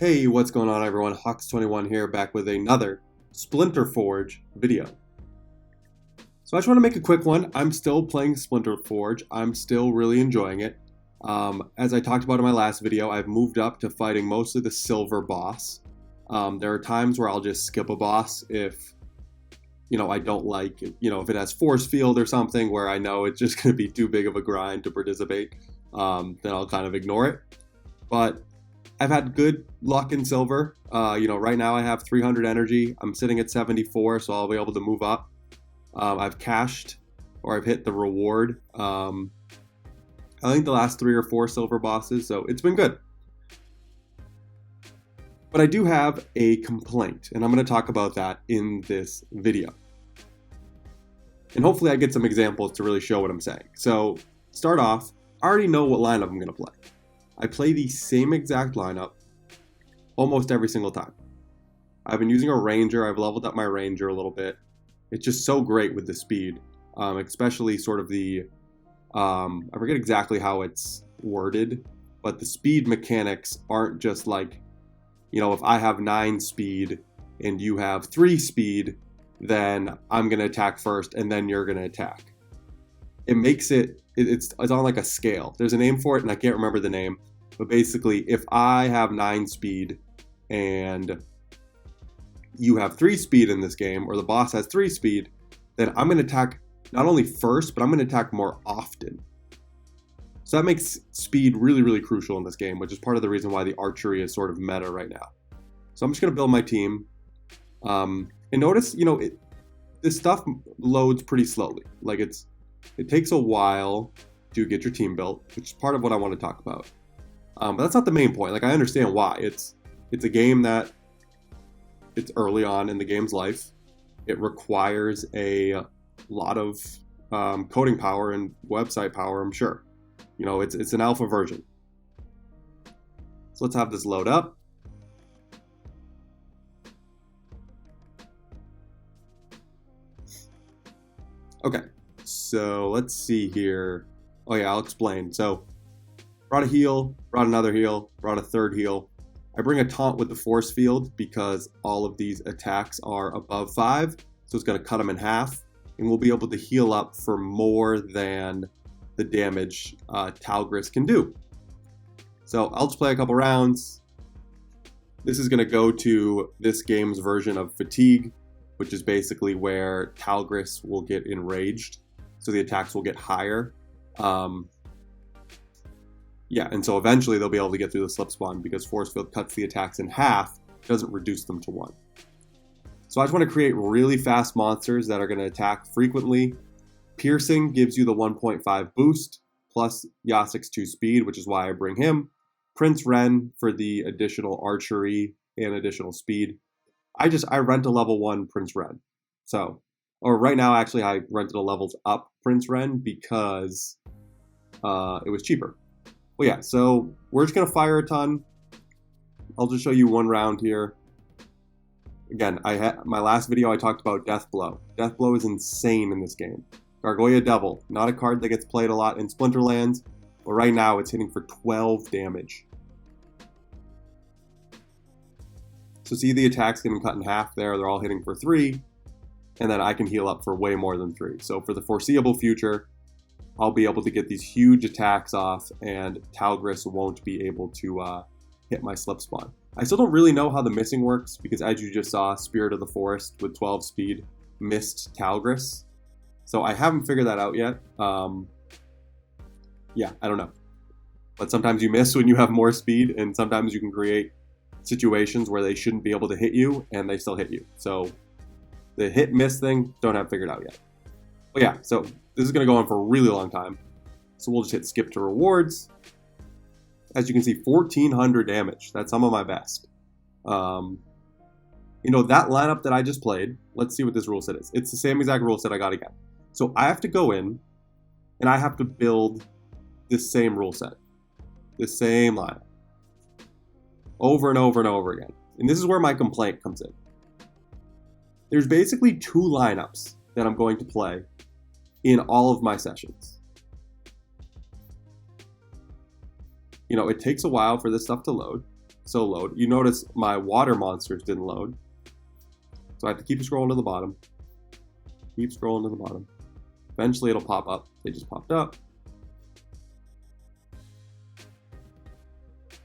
Hey, what's going on everyone? Hawks21 here, back with another SplinterForge video. So I just want to make a quick one. I'm still playing SplinterForge. I'm still really enjoying it. As I talked about in my last video, I've moved up to fighting mostly the silver boss. There are times where I'll just skip a boss if, I don't like, if it has force field or something where I know it's just going to be too big of a grind to participate, then I'll kind of ignore it. But I've had good luck in silver. Right now I have 300 energy. I'm sitting at 74, so I'll be able to move up. I've cashed, or I've hit the reward. I think the last 3 or 4 silver bosses, so it's been good. But I do have a complaint, and I'm going to talk about that in this video. And hopefully I get some examples to really show what I'm saying. So, start off, I already know what lineup I'm going to play. I play the same exact lineup almost every single time. I've been using a ranger. I've leveled up my ranger a little bit. It's just so great with the speed, especially sort of the, I forget exactly how it's worded, but the speed mechanics aren't just like, if I have 9 speed and you have 3 speed, then I'm going to attack first and then you're going to attack. It makes it's on like a scale. There's a name for it and I can't remember the name. But basically, if I have 9 speed and you have 3 speed in this game, or the boss has 3 speed, then I'm going to attack not only first, but I'm going to attack more often. So that makes speed really, really crucial in this game, which is part of the reason why the archery is sort of meta right now. So I'm just going to build my team. And notice, this stuff loads pretty slowly. Like it takes a while to get your team built, which is part of what I want to talk about. But that's not the main point. Like, I understand why. It's a game that it's early on in the game's life. It requires a lot of coding power and website power, I'm sure. It's an alpha version. So let's have this load up. Okay, so let's see here. Oh yeah, I'll explain. So brought a heal, brought another heal, brought a third heal. I bring a taunt with the force field because all of these attacks are above 5, so it's going to cut them in half, and we'll be able to heal up for more than the damage Talgris can do. So I'll just play a couple rounds. This is going to go to this game's version of fatigue, which is basically where Talgris will get enraged, so the attacks will get higher. Yeah, and so eventually they'll be able to get through the slip spawn because force field cuts the attacks in half, doesn't reduce them to 1. So I just want to create really fast monsters that are going to attack frequently. Piercing gives you the 1.5 boost, plus Yasek's 2 speed, which is why I bring him. Prince Ren for the additional archery and additional speed. I rent a level 1 Prince Ren. Right now actually I rented a levels up Prince Ren because it was cheaper. Well, yeah, so we're just going to fire a ton. I'll just show you one round here. Again, my last video I talked about Death Blow. Death Blow is insane in this game. Gargoyle Devil, not a card that gets played a lot in Splinterlands, but right now it's hitting for 12 damage. So see the attacks getting cut in half there, they're all hitting for 3, and then I can heal up for way more than 3. So for the foreseeable future, I'll be able to get these huge attacks off, and Talgris won't be able to hit my slip spawn. I still don't really know how the missing works, because as you just saw, Spirit of the Forest with 12 speed missed Talgris. So I haven't figured that out yet. Yeah, I don't know. But sometimes you miss when you have more speed, and sometimes you can create situations where they shouldn't be able to hit you, and they still hit you. So the hit-miss thing, don't have figured out yet. But yeah, so this is going to go on for a really long time. So we'll just hit skip to rewards. As you can see, 1,400 damage. That's some of my best. That lineup that I just played, let's see what this rule set is. It's the same exact rule set I got again. So I have to go in, and I have to build this same rule set. This same lineup. Over and over and over again. And this is where my complaint comes in. There's basically 2 lineups that I'm going to play in all of my sessions. It takes a while for this stuff to load. so load. You notice my water monsters didn't load. So I have to keep scrolling to the bottom. Keep scrolling to the bottom. Eventually it'll pop up. They just popped up.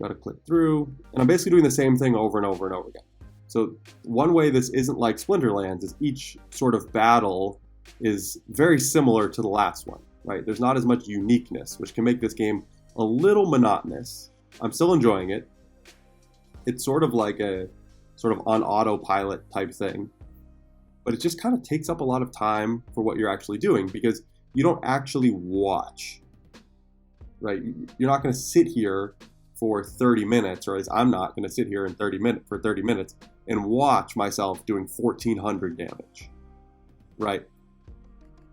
Got to click through. And I'm basically doing the same thing over and over and over again. So one way this isn't like Splinterlands is each sort of battle is very similar to the last one, right? There's not as much uniqueness, which can make this game a little monotonous. I'm still enjoying it. It's sort of like a sort of on autopilot type thing, but it just kind of takes up a lot of time for what you're actually doing because you don't actually watch, right? You're not going to sit here for 30 minutes, or at least I'm not going to sit here for 30 minutes and watch myself doing 1400 damage, right?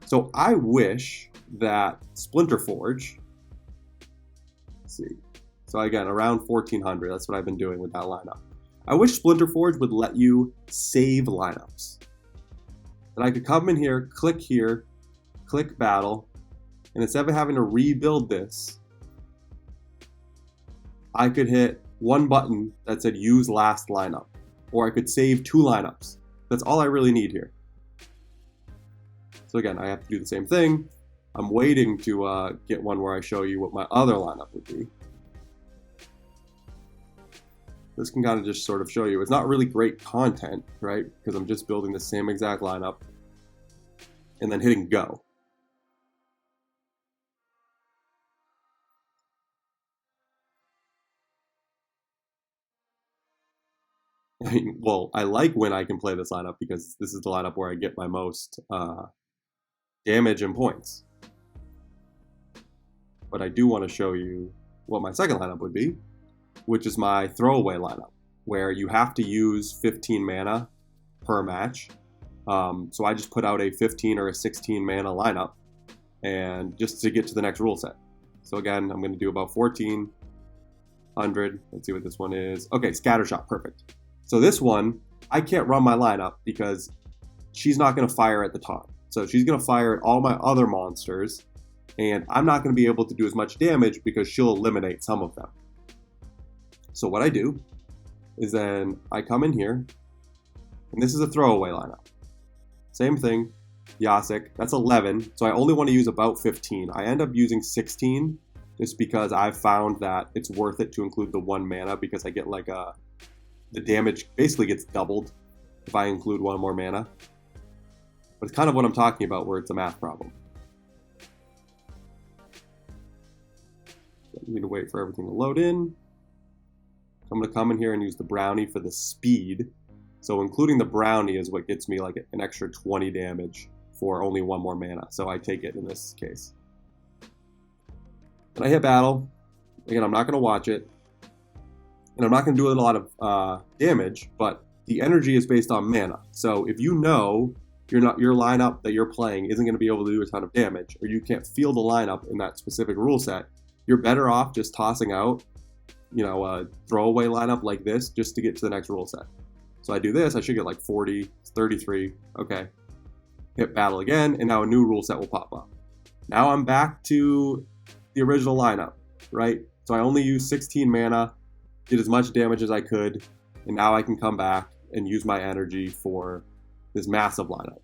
So I wish that SplinterForge, let's see, so again, around 1400, that's what I've been doing with that lineup. I wish SplinterForge would let you save lineups. That I could come in here, click battle, and instead of having to rebuild this, I could hit one button that said use last lineup, or I could save 2 lineups. That's all I really need here. So again, I have to do the same thing. I'm waiting to get one where I show you what my other lineup would be. This can kind of just sort of show you. It's not really great content, right? Because I'm just building the same exact lineup and then hitting go. I mean, well, I like when I can play this lineup because this is the lineup where I get my most damage and points. But I do want to show you what my second lineup would be, which is my throwaway lineup, where you have to use 15 mana per match. So I just put out a 15 or a 16 mana lineup, and just to get to the next rule set. So again, I'm going to do about 1400. Let's see what this one is. Okay, Scattershot, perfect. So this one, I can't run my lineup because she's not going to fire at the top. So she's going to fire at all my other monsters, and I'm not going to be able to do as much damage because she'll eliminate some of them. So what I do is then I come in here, and this is a throwaway lineup. Same thing, Yasik, that's 11, so I only want to use about 15. I end up using 16 just because I've found that it's worth it to include the 1 mana because I get like the damage basically gets doubled if I include 1 more mana. But it's kind of what I'm talking about where it's a math problem. So I need to wait for everything to load in. I'm going to come in here and use the brownie for the speed. So including the brownie is what gets me like an extra 20 damage for only 1 more mana. So I take it in this case. And I hit battle. Again, I'm not going to watch it. And I'm not going to do a lot of damage, but the energy is based on mana. So if you know your lineup that you're playing isn't going to be able to do a ton of damage, or you can't feel the lineup in that specific rule set, you're better off just tossing out, a throwaway lineup like this just to get to the next rule set. So I do this, I should get like 40, 33, okay. Hit battle again, and now a new rule set will pop up. Now I'm back to the original lineup, right? So I only use 16 mana, did as much damage as I could, and now I can come back and use my energy for this massive lineup.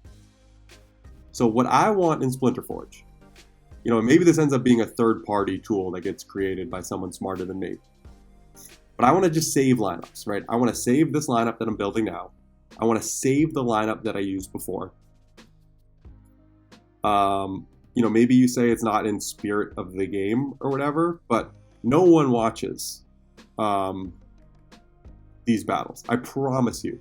So what I want in SplinterForge, maybe this ends up being a third-party tool that gets created by someone smarter than me. But I want to just save lineups, right? I want to save this lineup that I'm building now. I want to save the lineup that I used before. Maybe you say it's not in spirit of the game or whatever, but no one watches these battles. I promise you.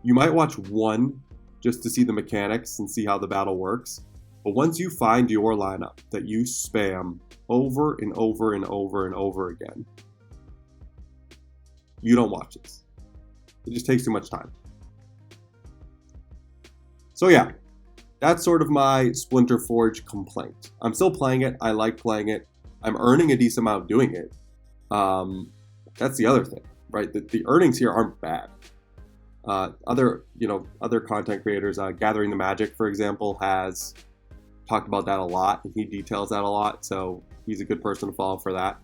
You might watch one just to see the mechanics and see how the battle works. But once you find your lineup that you spam over and over and over and over again, you don't watch this. It just takes too much time. So yeah, that's sort of my SplinterForge complaint. I'm still playing it. I like playing it. I'm earning a decent amount doing it. That's the other thing, right? The earnings here aren't bad. Other content creators, Gathering the Magic, for example, has talked about that a lot, and he details that a lot, so he's a good person to follow for that.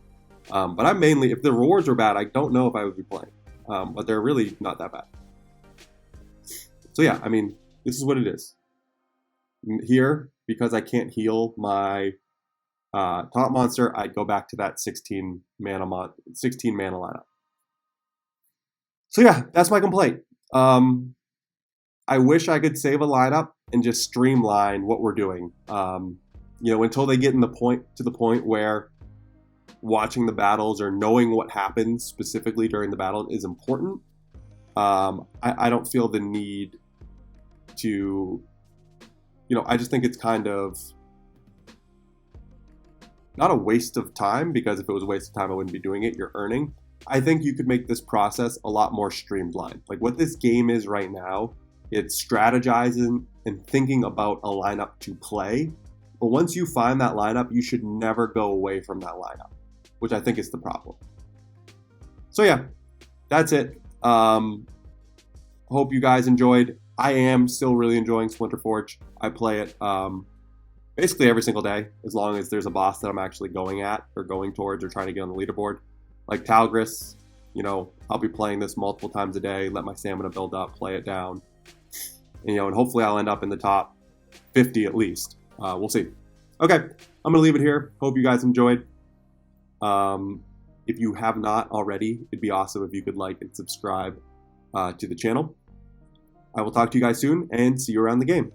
But I'm mainly, if the rewards were bad, I don't know if I would be playing. But they're really not that bad. So yeah, I mean, this is what it is. Here, because I can't heal my top monster, I'd go back to that 16 mana lineup. So yeah, that's my complaint. I wish I could save a lineup and just streamline what we're doing. Until they get to the point where watching the battles or knowing what happens specifically during the battle is important. I don't feel the need to, I just think it's kind of not a waste of time, because if it was a waste of time, I wouldn't be doing it. You're earning. I think you could make this process a lot more streamlined. Like what this game is right now, it's strategizing and thinking about a lineup to play. But once you find that lineup, you should never go away from that lineup, which I think is the problem. So yeah, that's it. Hope you guys enjoyed. I am still really enjoying SplinterForge. I play it basically every single day, as long as there's a boss that I'm actually going at or going towards or trying to get on the leaderboard. Like Talgris, I'll be playing this multiple times a day, let my stamina build up, play it down. And hopefully I'll end up in the top 50 at least. We'll see. Okay, I'm going to leave it here. Hope you guys enjoyed. If you have not already, it'd be awesome if you could like and subscribe to the channel. I will talk to you guys soon and see you around the game.